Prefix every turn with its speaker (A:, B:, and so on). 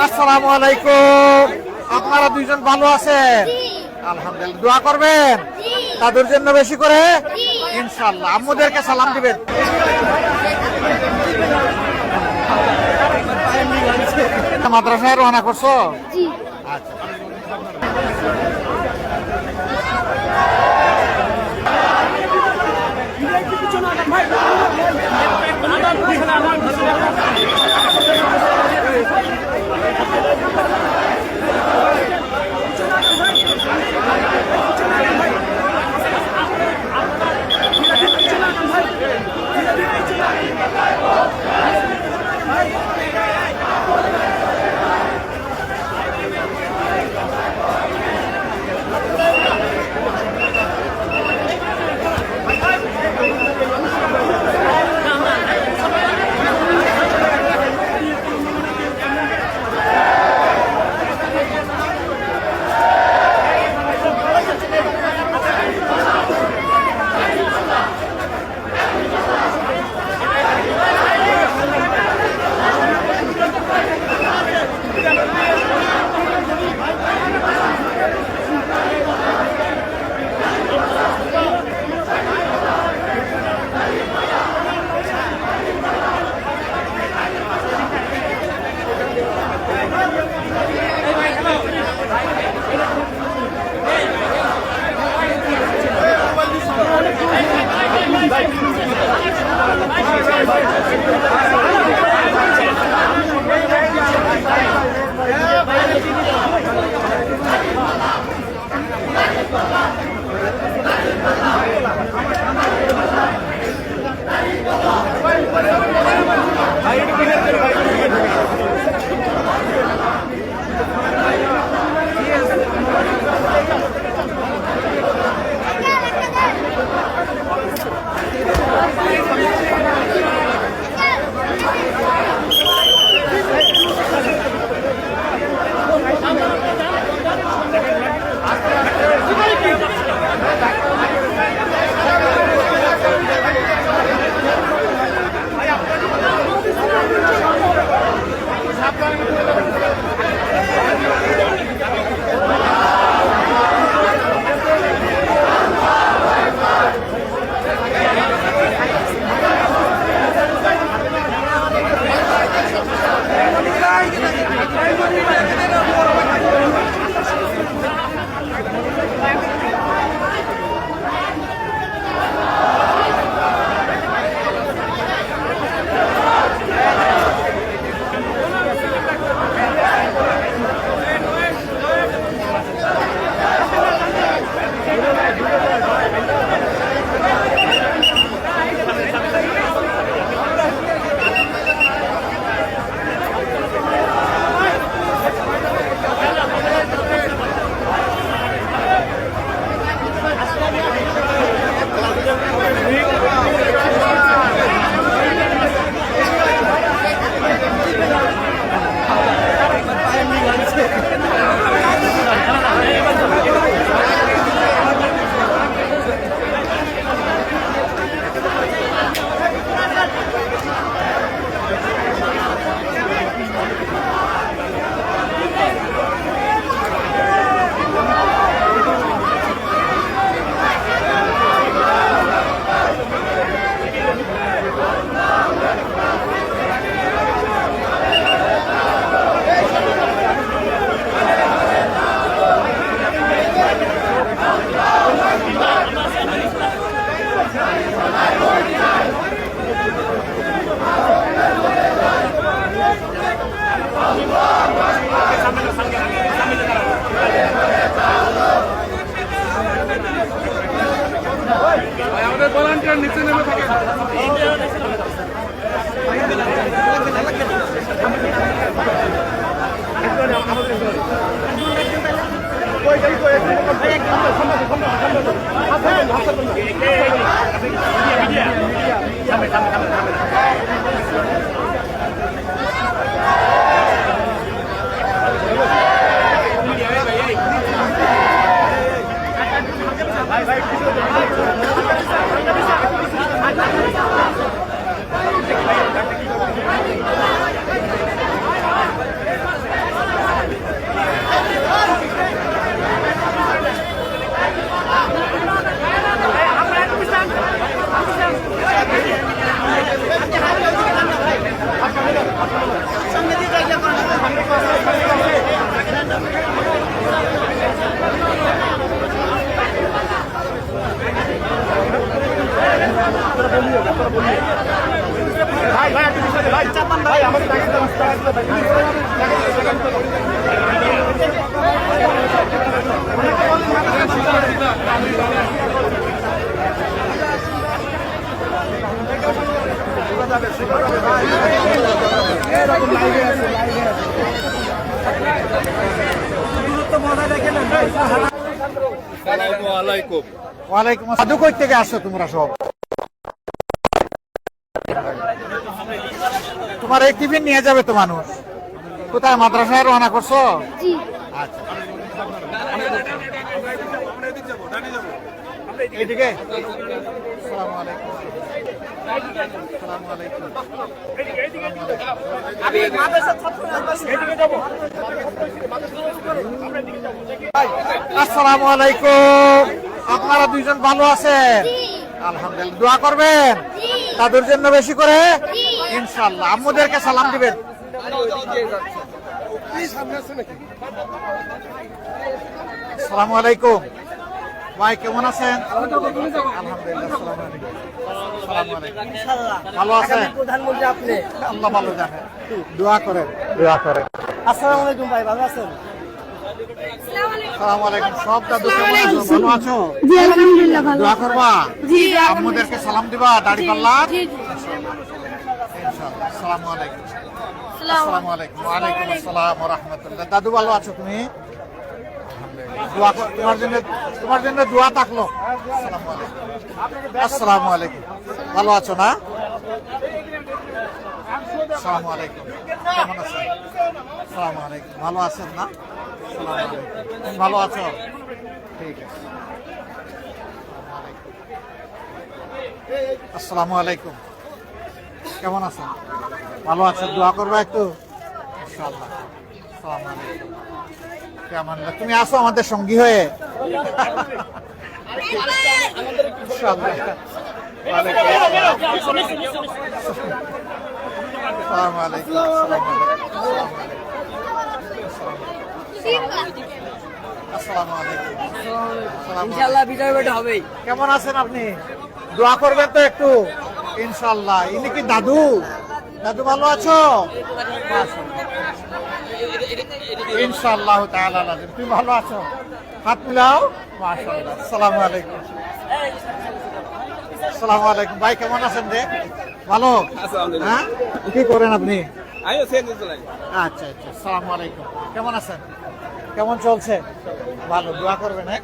A: আসসালামু আলাইকুম। আপনারা দুইজন ভালো আছেন? আলহামদুলিল্লাহ। দোয়া করবেন তাদের জন্য বেশি করে, ইনশাআল্লাহ। আম্মুদেরকে সালাম দিবেন। মাদ্রাসায় রওনা করছো? আচ্ছা।
B: নিচে নেমে থাকে ওয়ালাইকুম
A: সাধু কই থেকে আসছো তোমরা সব? তোমার এই টিফিন নিয়ে যাবে তো মানুষ? কোথায় মাদ্রাসায় রওনা করছো? আচ্ছা এইদিকে। আসসালামু আলাইকুম। আসসালামু আলাইকুম। আসসালামু আলাইকুম। আপনারা দুইজন ভালো আছেন? আলহামদুলিল্লাহ। দোয়া করবেন তাদের জন্য বেশি করে, ইনশাআল্লাহ। আম্মুদেরকে সালাম দিবেন। আসসালামু আলাইকুম। ভাই কেমন আছেন? আলহামদুলিল্লাহ। আসসালামু আলাইকুম। আসসালামু আলাইকুম। ভালো আছেন?
C: প্রধানমন্ত্রী আপনি।
A: আল্লাহ ভালো জানে। দোয়া করেন, দোয়া করেন।
C: আসসালামু আলাইকুম ভাই, ভালো আছেন?
A: আসসালামু আলাইকুম। সব দাদু কেমন আছো? ভালো আছো?
D: জি আলহামদুলিল্লাহ ভালো।
A: দোয়া করবা?
D: জি
A: আম্মুদেরকে সালাম দিবা দাড়ি পাল্লা?
D: জি
A: ইনশাআল্লাহ। আসসালামু আলাইকুম। আসসালামু আলাইকুম। ওয়া আলাইকুম আসসালাম ওয়া রাহমাতুল্লাহ। দাদু ভালো আছো তুমি? দোয়া তোমার জন্য দোয়া থাকলো। আসসালামু আলাইকুম। আসসালামু আলাইকুম। ভালো আছো না? আসসালামু আলাইকুম। কেমন আছেন? আসসালামু আলাইকুম। ভালো আছেন না? আসসালামু আলাইকুম। তুমি ভালো আছো? ঠিক আছে। আসসালামু আলাইকুম। কেমন আছেন? ভালো আছেন? দোয়া করবা একটু ইনশাআল্লাহ। আসসালামু আলাইকুম। কেমন? তুমি আসো আমাদের সঙ্গী হয়ে। ইনশাআল্লাহ। ওয়ালাইকুম আসসালামু আলাইকুম। আসসালামু আলাইকুম।
C: ইনশাআল্লাহ বিজয় বেটা হবেই।
A: কেমন আছেন আপনি? দোয়া করবেন তো একটু ইনশাআল্লাহ। ইনি কি দাদু? দাদু ভালো আছো? ইনশাআল্লাহ তাআলা লাজিম। তুমি ভালো আছো? হাত মিলাও। মাশাআল্লাহ। আসসালামু আলাইকুম। আসসালামু আলাইকুম। ভাই কেমন আছেন রে? ভালো? হ্যাঁ, কি করেন আপনি? আচ্ছা আচ্ছা। আসসালামু আলাইকুম। কেমন আছেন? কেমন চলছে? ভালো। দোয়া করবেন। হ্যাঁ